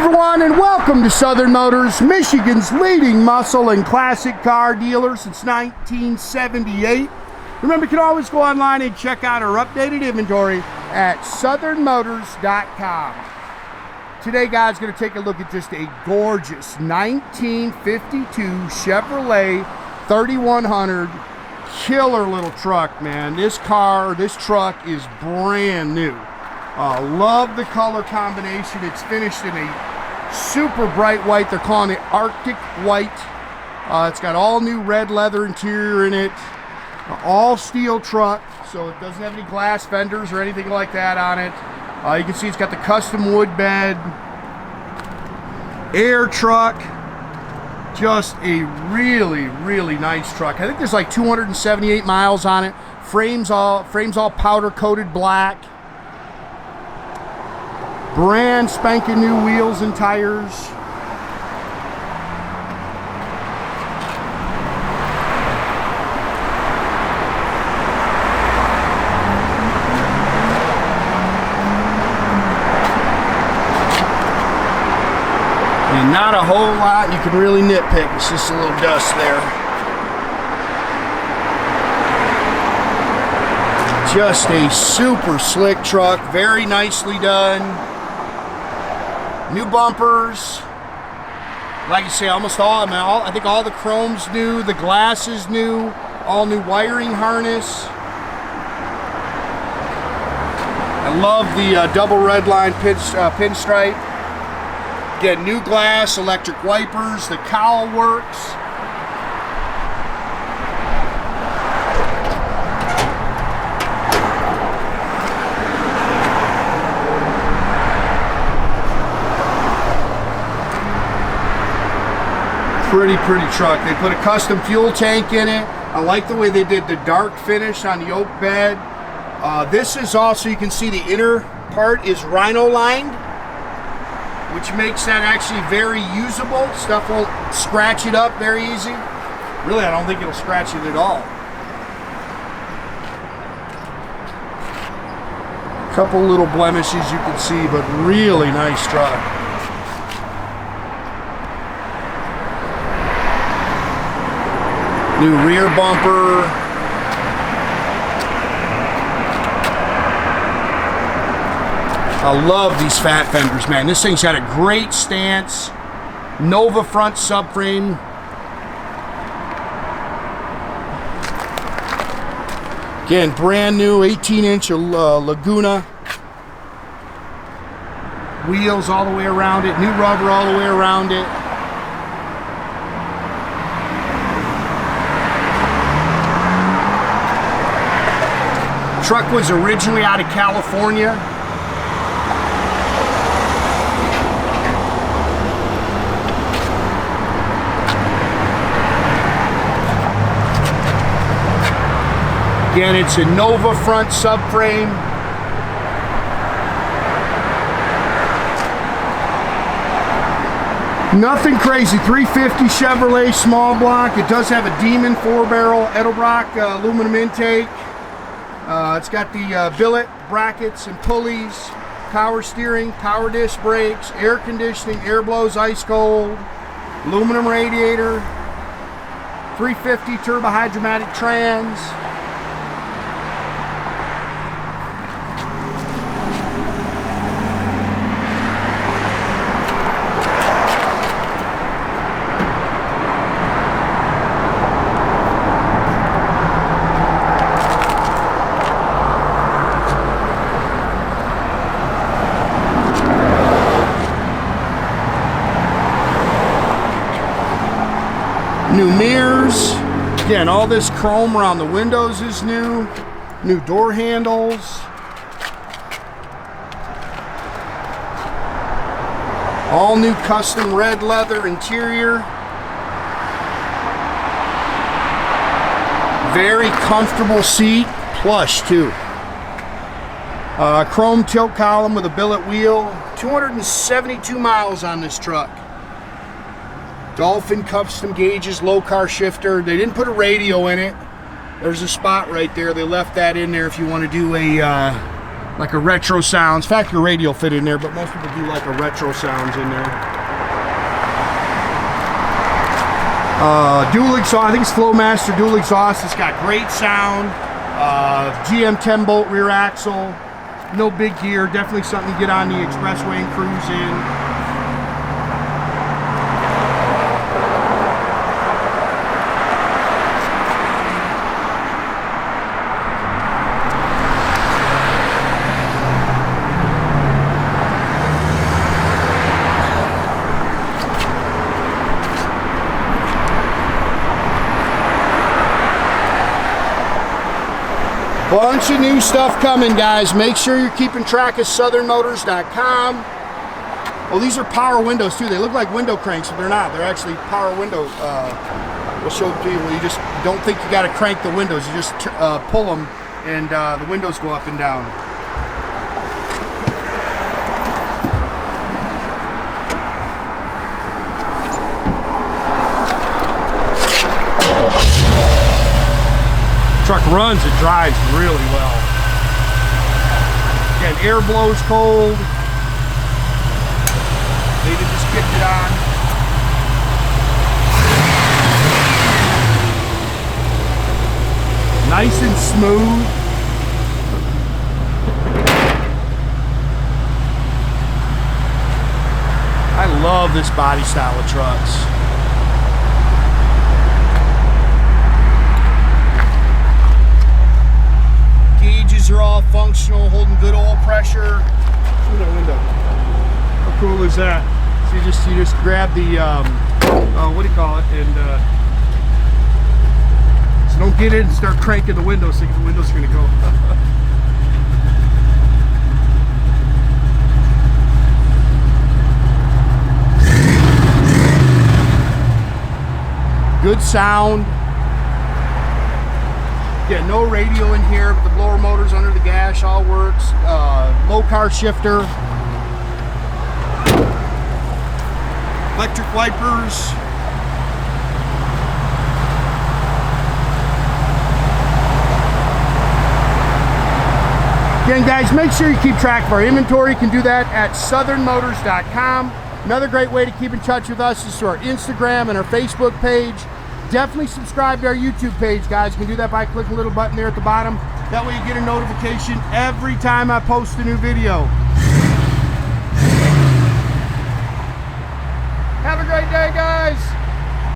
everyone, and welcome to Southern Motors, Michigan's leading muscle and classic car dealer since 1978. Remember, you can always go online and check out our updated inventory at southernmotors.com. Today, guys, going to take a look at just a gorgeous 1952 Chevrolet 3100. Killer little truck, man. This truck is brand new. Love the color combination. It's finished in a super bright white. They're calling it Arctic white. It's got all new red leather interior in it. All steel truck, so it doesn't have any glass fenders or anything like that on it. You can see it's got the custom wood bed. Air truck. Just a really, really nice truck. I think there's like 278 miles on it. Frames all powder coated black. Brand spanking new wheels and tires. And not a whole lot you can really nitpick. It's just a little dust there. Just a super slick truck. Very nicely done. New bumpers. Like I say, almost all, I think all the chrome's new, the glass is new, all new wiring harness. I love the double red line pinstripe. Again, new glass, electric wipers, the cowl works. Pretty truck. They put a custom fuel tank in it. I like the way they did the dark finish on the oak bed. This is also, you can see the inner part is rhino lined, which makes that actually very usable. Stuff won't scratch it up very easy. Really, I don't think it'll scratch it at all. Couple little blemishes you can see, but really nice truck. New rear bumper. I love these fat fenders, man. This thing's got a great stance. Nova front subframe. Again, brand new 18-inch Laguna. Wheels all the way around it. New rubber all the way around it. Truck was originally out of California. Again, it's a Nova front subframe. Nothing crazy. 350 Chevrolet small block. It does have a Demon 4-barrel Edelbrock aluminum intake. It's got the billet brackets and pulleys, power steering, power disc brakes, air conditioning, air blows ice cold, aluminum radiator, 350 turbohydramatic trans. New mirrors. Again, all this chrome around the windows is new. New door handles. All new custom red leather interior. Very comfortable seat. Plush too. Chrome tilt column with a billet wheel. 272 miles on this truck. Dolphin custom gauges, Lokar shifter. They didn't put a radio in it. There's a spot right there. They left that in there if you want to do a like a retro sounds. Factory radio fit in there, but most people do like a retro sounds in there. Dual exhaust, I think it's Flowmaster dual exhaust. It's got great sound. GM 10-bolt rear axle. No big gear. Definitely something to get on the expressway and cruise in. Bunch of new stuff coming, guys. Make sure you're keeping track of southernmotors.com. Oh, these are power windows too. They look like window cranks, but they're not. They're actually power windows. We'll show it to you. You just don't think you got to crank the windows. You just pull them, and the windows go up and down. Truck runs, it drives really well. Again, air blows cold. They just kicked it on. Nice and smooth. I love this body style of trucks. Are all functional, holding good oil pressure. Through that window. How cool is that? So you just grab the what do you call it, and so don't get in and start cranking the windows, thinking the windows are going to go. Good sound. Yeah, no radio in here, but the blower motors under the gas all works. Lokar shifter. Electric wipers. Again, guys, make sure you keep track of our inventory. You can do that at southernmotors.com. Another great way to keep in touch with us is through our Instagram and our Facebook page. Definitely subscribe to our YouTube page, guys. You can do that by clicking the little button there at the bottom. That way you get a notification every time I post a new video. Have a great day, guys.